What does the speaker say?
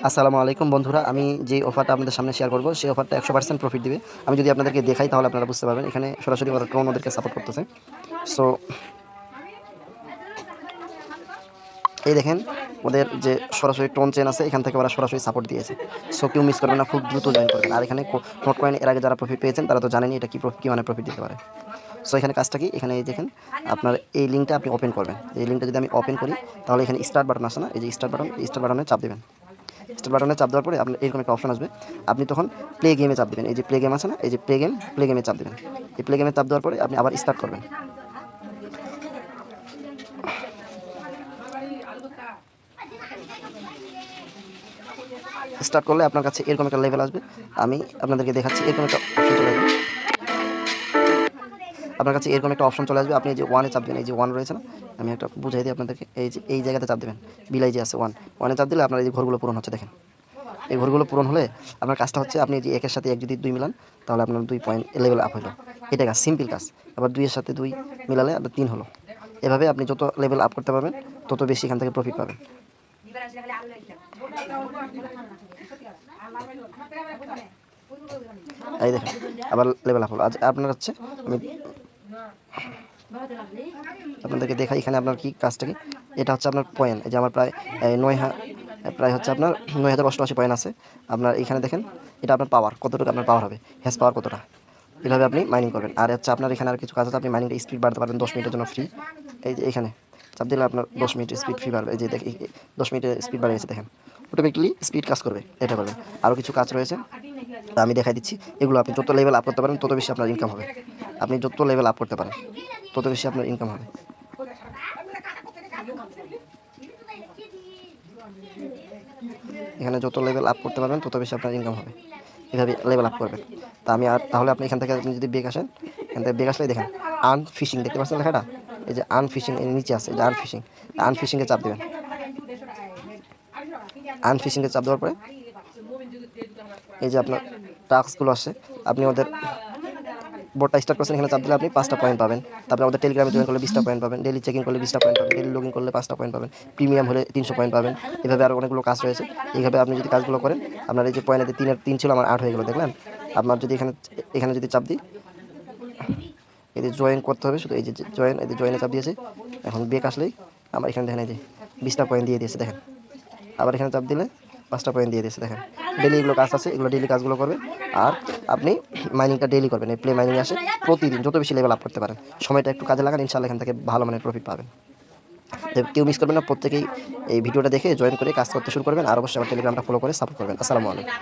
আসসালামু আলাইকুম বন্ধুরা, আমি যে অফারটা আপনাদের সামনে শেয়ার করব সেই অফারটা 100% প্রফিট দিবে। আমি যদি আপনাদেরকে দেখাই তাহলে আপনারা বুঝতে পারবেন। এখানে সরাসরি ওরা ট্রোন ওদেরকে সাপোর্ট করতেছে। সো এই দেখেন ওদের যে সরাসরি টোন চেন আছে, এখান থেকে ওরা সরাসরি সাপোর্ট দিয়েছে। সো কেউ মিস করবেন না, খুব দ্রুত জয়েন করবেন। আর এখানে নোট কয়েন এর আগে যারা প্রফিট পেয়েছেন তারা তো জানেনই এটা কি মানে প্রফিট দিতে পারে। সো এখানে কাজটা কি, এখানে এই দেখেন আপনার এই লিঙ্কটা আপনি ওপেন করবেন। এই লিঙ্কটা যদি আমি ওপেন করি তাহলে এখানে স্টার্ট বাটন আসে না, এই যে স্টার্ট বাটন, এই স্টার্ট বাটনে চাপ দেবেন। স্টার্ট বাটনে চাপ দেওয়ার পরে আপনার এরকম একটা অপশন আসবে। আপনি তখন প্লে গেমে চাপ দেবেন। এই যে প্লে গেম আছে না, এই যে প্লে গেমে চাপ দেবেন। এই প্লে গেমে চাপ দেওয়ার পরে আপনি আবার স্টার্ট করবেন। স্টার্ট করলে আপনার কাছে এরকম একটা লেভেল আসবে। আমি আপনাদেরকে দেখাচ্ছি, এরকম একটা অপশন চলে আসবে। আপনার কাছে এরকম একটা অপশন চলে আসবে। আপনি এই যে ওয়ানে চাপ দেবেন, এই যে ওয়ান রয়েছে না, আমি একটা বুঝাই দিই আপনাদেরকে। এই যে এই জায়গাতে চাপ দেবেন, বিলাই যে আছে ওয়ানে চাপ দিলে আপনার এই যে ঘরগুলো পূরণ হচ্ছে দেখেন। এই ঘরগুলো পূরণ হলে আপনার কাজটা হচ্ছে, আপনি যে একের সাথে এক যদি 2 মিলান তাহলে আপনার 2 পয়েন্ট লেভেল আপ হলো। এটা কাজ, সিম্পল কাজ। আবার 2 এর সাথে 2 মিলালে আপনার 3 হলো। এভাবে আপনি যত লেভেল আপ করতে পারবেন তত বেশি এখান থেকে প্রফিট পাবেন। এই দেখেন আবার লেভেল আপ হলো। আজ আপনার হচ্ছে আমি আপনাদেরকে দেখাই এখানে আপনার কি কাজটা কি। এটা হচ্ছে আপনার পয়েন্ট, এই যে আমার প্রায় প্রায় হচ্ছে আপনার 9088 পয়েন্ট আছে। আপনার এখানে দেখেন এটা আপনার পাওয়ার কতটুকু, আপনার পাওয়ার হবে, হ্যাশ পাওয়ার কতটা। এভাবে আপনি মাইনিং করবেন। আর হচ্ছে আপনার এখানে আর কিছু কাজ আছে, আপনি মাইনিংটা স্পিড বাড়াতে পারবেন 10 মিনিটের জন্য ফ্রি। এই যে এখানে চাপ দিলে আপনার 10 মিনিট স্পিড ফ্রি বাড়বে। এই যে দেখি 10 মিনিটের স্পিড বাড়িয়েছে দেখেন, অটোমেটিকলি স্পিড কাজ করবে। এটা পারবেন। আরও কিছু কাজ রয়েছে, তা আমি দেখাই দিচ্ছি। এগুলো আপনি যত লেভেল আপ করতে পারেন তত বেশি আপনার ইনকাম হবে। আপনি যত লেভেল আপ করতে পারেন তত বেশি আপনার ইনকাম হবে। এখানে যত লেভেল আপ করতে পারবেন তত বেশি আপনার ইনকাম হবে। এভাবে লেভেল আপ করবেন। তা আমি আর তাহলে আপনি এখান থেকে আপনি যদি বেগ আসেন, এখান থেকে বেগ আসলেই দেখেন আনফিশিং দেখতে পাচ্ছেন লেখাটা। এই যে আনফিশিং এর নিচে আছে, এই যে আনফিশিং, আনফিশিংয়ে চাপ দেবেন। আনফিশিংয়ে চাপ দেওয়ার পরে এই যে আপনার টাস্কগুলো আসছে, আপনি ওদের বোর্ডটা স্টার্ট করছেন, এখানে চাপ দিলে আপনি 5টা পয়েন্ট পাবেন। তারপরে আমাদের টেলিগ্রামে জয়েন করলে 20টা পয়েন্ট পাবেন, ডেলি চেকিং করলে 20টা পয়েন্ট পাবেন, ডেলি লগইন করলে 5টা পয়েন্ট পাবেন, প্রিমিয়াম হলে 300 পয়েন্ট পাবেন। এভাবে আরও অনেকগুলো কাজ রয়েছে। এইভাবে আপনি যদি কাজগুলো করেন, আপনার এই যে পয়েন্টে 3 ছিল, আমার 8 হয়ে গেলো দেখলেন। আপনার যদি এখানে এখানে যদি চাপ দিই, এই যে জয়েন করতে হবে শুধু, এই যে জয়েন, এই যে জয়েনে চাপ দিয়েছে। এখন বেক আসলেই আমার এখানে দেখেন এই যে 20টা পয়েন্ট দিয়ে দিয়েছে দেখেন। আবার এখানে চাপ দিলে 5টা পয়েন্ট দিয়ে দিয়েছে দেখেন। ডেলি এগুলো কাজ আছে, এগুলো ডেলি কাজগুলো করবে। আর আপনি মাইনিংটা ডেলি করবেন। এই প্লে মাইনিং আসে প্রতিদিন, যত বেশি লেভেল আপ করতে পারেন, সময়টা একটু কাজে লাগান, ইনশাআল্লাহ এখান থেকে ভালো মানের প্রফিট পাবেন। কেউ মিস করবেন না, প্রত্যেকেই এই ভিডিওটা দেখে জয়েন করে কাজ করতে শুরু করবেন। আর অবশ্যই আমার টেলিগ্রামটা ফলো করে সাপোর্ট করবেন। আসসালামু আলাইকুম।